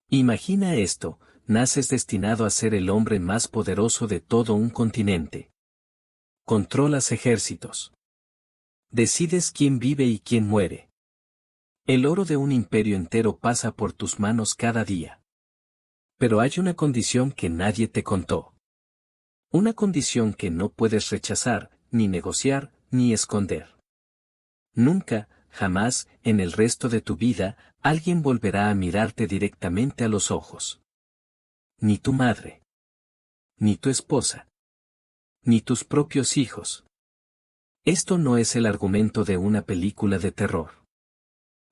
Imagina esto, naces destinado a ser el hombre más poderoso de todo un continente. Controlas ejércitos. Decides quién vive y quién muere. El oro de un imperio entero pasa por tus manos cada día. Pero hay una condición que nadie te contó. Una condición que no puedes rechazar, ni negociar, ni esconder. Nunca, jamás, en el resto de tu vida, alguien volverá a mirarte directamente a los ojos. Ni tu madre. Ni tu esposa. Ni tus propios hijos. Esto no es el argumento de una película de terror.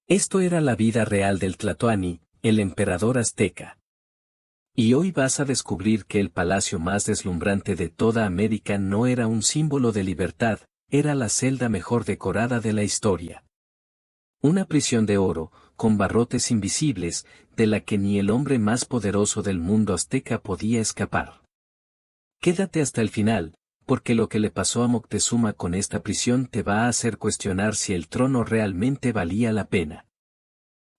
Esto era la vida real del Tlatoani, el emperador azteca. Y hoy vas a descubrir que el palacio más deslumbrante de toda América no era un símbolo de libertad, era la celda mejor decorada de la historia. Una prisión de oro, con barrotes invisibles, de la que ni el hombre más poderoso del mundo azteca podía escapar. Quédate hasta el final, porque lo que le pasó a Moctezuma con esta prisión te va a hacer cuestionar si el trono realmente valía la pena.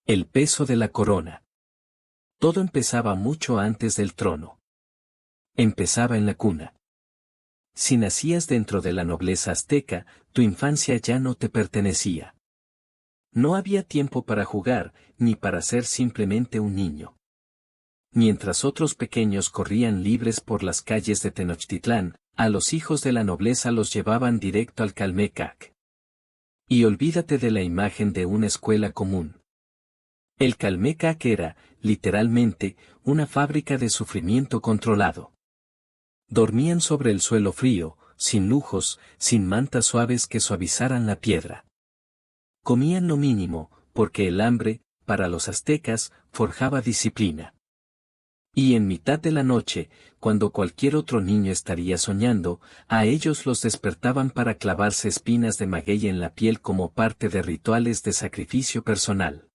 El peso de la corona. Todo empezaba mucho antes del trono. Empezaba en la cuna. Si nacías dentro de la nobleza azteca, tu infancia ya no te pertenecía. No había tiempo para jugar, ni para ser simplemente un niño. Mientras otros pequeños corrían libres por las calles de Tenochtitlán, a los hijos de la nobleza los llevaban directo al Calmecac. Y olvídate de la imagen de una escuela común. El Calmecac era, literalmente, una fábrica de sufrimiento controlado. Dormían sobre el suelo frío, sin lujos, sin mantas suaves que suavizaran la piedra. Comían lo mínimo, porque el hambre, para los aztecas, forjaba disciplina. Y en mitad de la noche, cuando cualquier otro niño estaría soñando, a ellos los despertaban para clavarse espinas de maguey en la piel como parte de rituales de sacrificio personal.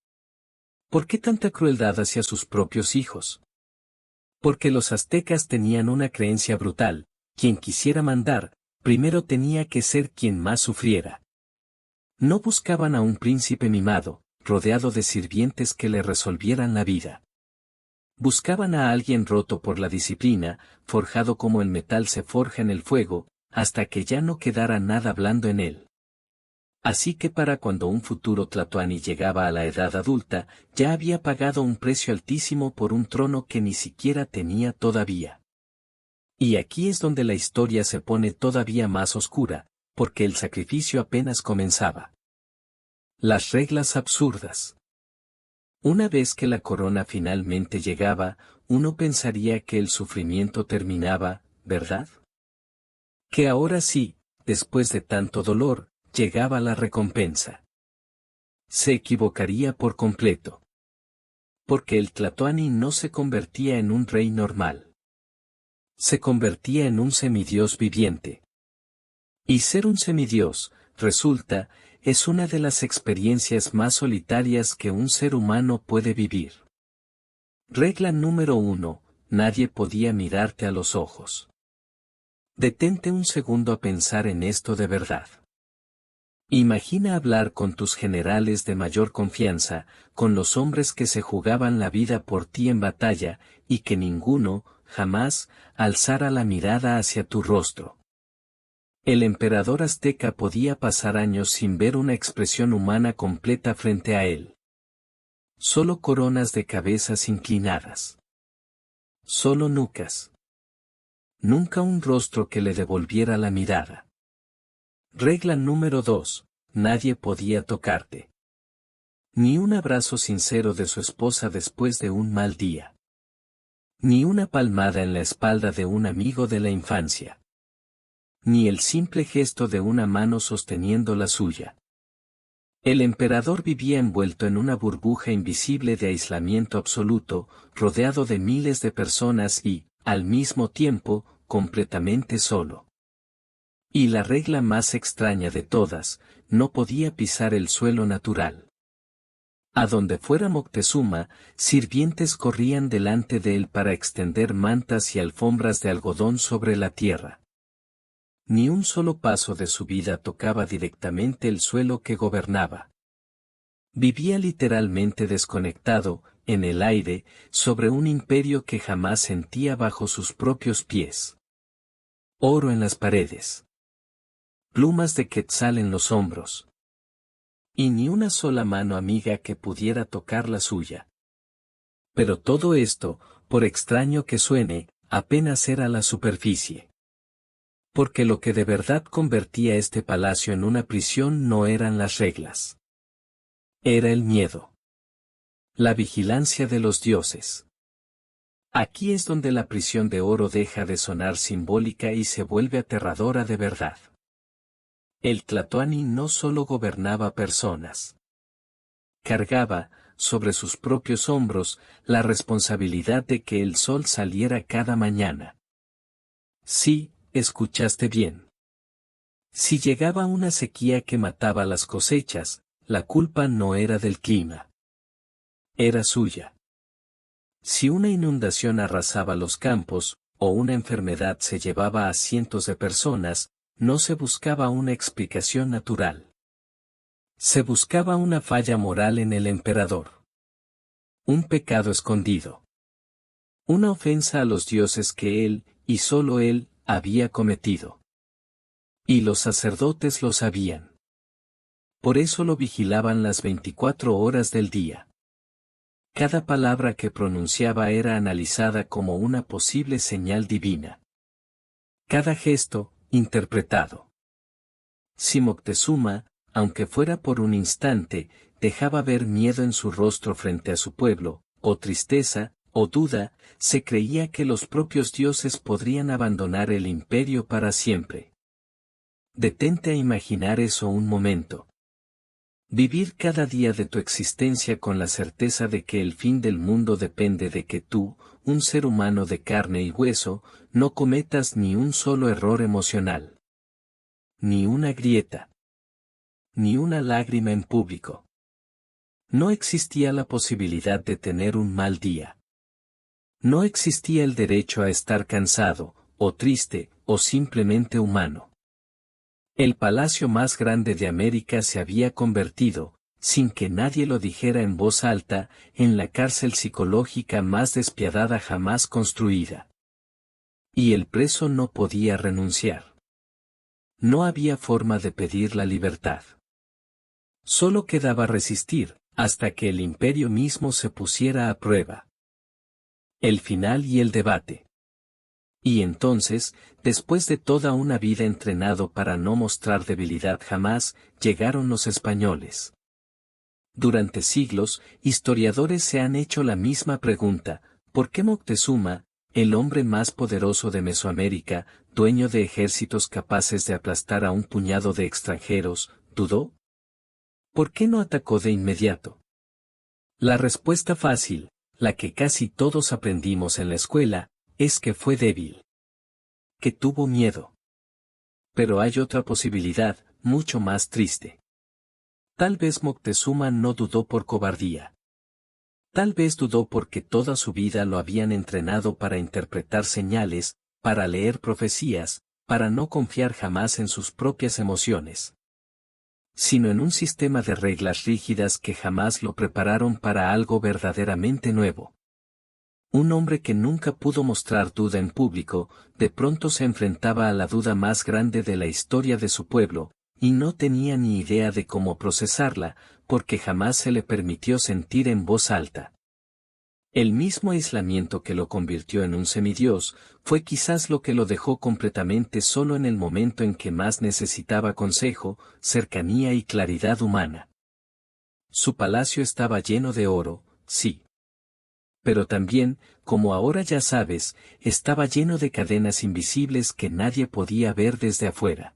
¿Por qué tanta crueldad hacia sus propios hijos? Porque los aztecas tenían una creencia brutal: quien quisiera mandar, primero tenía que ser quien más sufriera. No buscaban a un príncipe mimado, rodeado de sirvientes que le resolvieran la vida. Buscaban a alguien roto por la disciplina, forjado como el metal se forja en el fuego, hasta que ya no quedara nada blando en él. Así que para cuando un futuro Tlatoani llegaba a la edad adulta, ya había pagado un precio altísimo por un trono que ni siquiera tenía todavía. Y aquí es donde la historia se pone todavía más oscura, porque el sacrificio apenas comenzaba. Las reglas absurdas. Una vez que la corona finalmente llegaba, uno pensaría que el sufrimiento terminaba, ¿verdad? Que ahora sí, después de tanto dolor, llegaba la recompensa. Se equivocaría por completo. Porque el Tlatoani no se convertía en un rey normal. Se convertía en un semidios viviente. Y ser un semidios, resulta, es una de las experiencias más solitarias que un ser humano puede vivir. Regla número 1, nadie podía mirarte a los ojos. Detente un segundo a pensar en esto de verdad. Imagina hablar con tus generales de mayor confianza, con los hombres que se jugaban la vida por ti en batalla, y que ninguno, jamás, alzara la mirada hacia tu rostro. El emperador azteca podía pasar años sin ver una expresión humana completa frente a él. Solo coronas de cabezas inclinadas. Solo nucas. Nunca un rostro que le devolviera la mirada. Regla número 2, nadie podía tocarte. Ni un abrazo sincero de su esposa después de un mal día. Ni una palmada en la espalda de un amigo de la infancia. Ni el simple gesto de una mano sosteniendo la suya. El emperador vivía envuelto en una burbuja invisible de aislamiento absoluto, rodeado de miles de personas y, al mismo tiempo, completamente solo. Y la regla más extraña de todas, no podía pisar el suelo natural. A donde fuera Moctezuma, sirvientes corrían delante de él para extender mantas y alfombras de algodón sobre la tierra. Ni un solo paso de su vida tocaba directamente el suelo que gobernaba. Vivía literalmente desconectado, en el aire, sobre un imperio que jamás sentía bajo sus propios pies. Oro en las paredes. Plumas de quetzal en los hombros. Y ni una sola mano amiga que pudiera tocar la suya. Pero todo esto, por extraño que suene, apenas era la superficie. Porque lo que de verdad convertía este palacio en una prisión no eran las reglas. Era el miedo. La vigilancia de los dioses. Aquí es donde la prisión de oro deja de sonar simbólica y se vuelve aterradora de verdad. El Tlatoani no solo gobernaba personas. Cargaba, sobre sus propios hombros, la responsabilidad de que el sol saliera cada mañana. Sí, escuchaste bien. Si llegaba una sequía que mataba las cosechas, la culpa no era del clima. Era suya. Si una inundación arrasaba los campos, o una enfermedad se llevaba a cientos de personas, no se buscaba una explicación natural. Se buscaba una falla moral en el emperador. Un pecado escondido. Una ofensa a los dioses que él, y solo él, había cometido. Y los sacerdotes lo sabían. Por eso lo vigilaban las 24 horas del día. Cada palabra que pronunciaba era analizada como una posible señal divina. Cada gesto, interpretado. Si Moctezuma, aunque fuera por un instante, dejaba ver miedo en su rostro frente a su pueblo, o tristeza, o duda, se creía que los propios dioses podrían abandonar el imperio para siempre. Detente a imaginar eso un momento. Vivir cada día de tu existencia con la certeza de que el fin del mundo depende de que tú, un ser humano de carne y hueso, no cometas ni un solo error emocional. Ni una grieta. Ni una lágrima en público. No existía la posibilidad de tener un mal día. No existía el derecho a estar cansado, o triste, o simplemente humano. El palacio más grande de América se había convertido, sin que nadie lo dijera en voz alta, en la cárcel psicológica más despiadada jamás construida. Y el preso no podía renunciar. No había forma de pedir la libertad. Solo quedaba resistir, hasta que el imperio mismo se pusiera a prueba. El final y el debate. Y entonces, después de toda una vida entrenado para no mostrar debilidad jamás, llegaron los españoles. Durante siglos, historiadores se han hecho la misma pregunta: ¿por qué Moctezuma, el hombre más poderoso de Mesoamérica, dueño de ejércitos capaces de aplastar a un puñado de extranjeros, dudó? ¿Por qué no atacó de inmediato? La respuesta fácil, la que casi todos aprendimos en la escuela, es que fue débil. Que tuvo miedo. Pero hay otra posibilidad, mucho más triste. Tal vez Moctezuma no dudó por cobardía. Tal vez dudó porque toda su vida lo habían entrenado para interpretar señales, para leer profecías, para no confiar jamás en sus propias emociones, sino en un sistema de reglas rígidas que jamás lo prepararon para algo verdaderamente nuevo. Un hombre que nunca pudo mostrar duda en público, de pronto se enfrentaba a la duda más grande de la historia de su pueblo, y no tenía ni idea de cómo procesarla, porque jamás se le permitió sentir en voz alta. El mismo aislamiento que lo convirtió en un semidios, fue quizás lo que lo dejó completamente solo en el momento en que más necesitaba consejo, cercanía y claridad humana. Su palacio estaba lleno de oro, sí. Pero también, como ahora ya sabes, estaba lleno de cadenas invisibles que nadie podía ver desde afuera.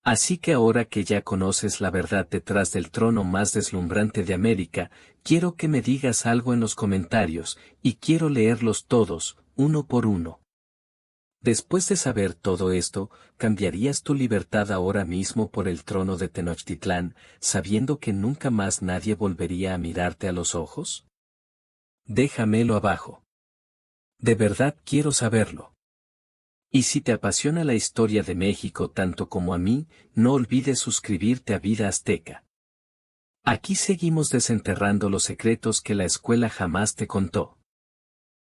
Así que ahora que ya conoces la verdad detrás del trono más deslumbrante de América, quiero que me digas algo en los comentarios, y quiero leerlos todos, uno por uno. Después de saber todo esto, ¿cambiarías tu libertad ahora mismo por el trono de Tenochtitlán, sabiendo que nunca más nadie volvería a mirarte a los ojos? Déjamelo abajo. De verdad quiero saberlo. Y si te apasiona la historia de México tanto como a mí, no olvides suscribirte a Vida Azteca. Aquí seguimos desenterrando los secretos que la escuela jamás te contó.